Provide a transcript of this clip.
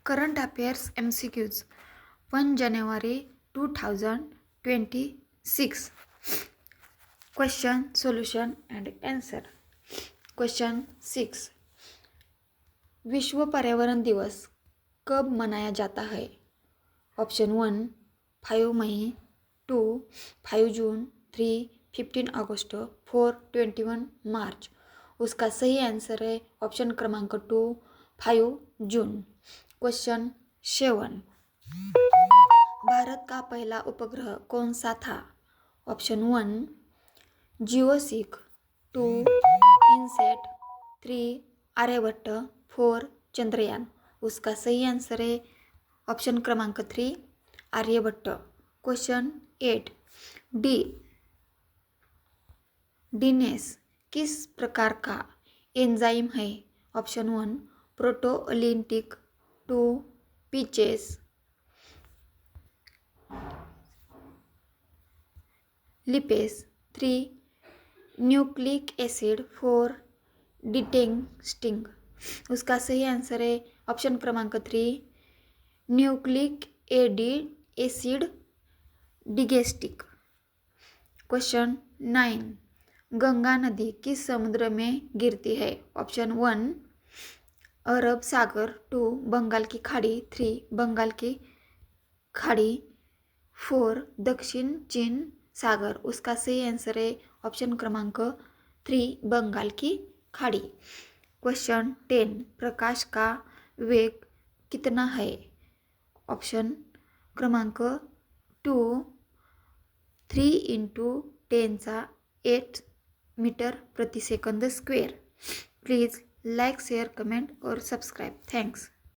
Current Affairs MCQs 1 January 2026. Question, solution and answer. Question 6. विश्व पर्यावरण दिवस कब मनाया जाता है? ऑप्शन 1 5 मई, 2 5 जून, 3 15 अगस्त, 4 21 मार्च. उसका सही आंसर है ऑप्शन क्रमांक 2 5 जून. क्वेश्चन 7. भारत का पहला उपग्रह कौन सा था? ऑप्शन 1 जियोसिक, 2 इनसेट, 3 आर्यभट्ट, 4 चंद्रयान. उसका सही आंसर है ऑप्शन क्रमांक 3 आर्यभट्ट. क्वेश्चन 8. डीनेस किस प्रकार का एंजाइम है? Option 1 प्रोटोलिटिक, 2 peaches, lipase, 3 nucleic acid, 4 detecting. उसका सही आंसर है ऑप्शन क्रमांक 3 न्यूक्लिक एसिड डिगेस्टिक. क्वेश्चन 9. गंगा नदी किस समुद्र में गिरती है? ऑप्शन 1 अरब सागर, 2 बंगाल की खाड़ी, 3 बंगाल की खाड़ी, 4 दक्षिण चीन सागर. उसका सही आंसर है ऑप्शन क्रमांक 3 बंगाल की खाड़ी. क्वेश्चन 10. प्रकाश का वेग कितना है? ऑप्शन क्रमांक 2 3 × 10⁸ मीटर प्रति second square. Please like, share, comment और सबस्क्राईब. थँक्स.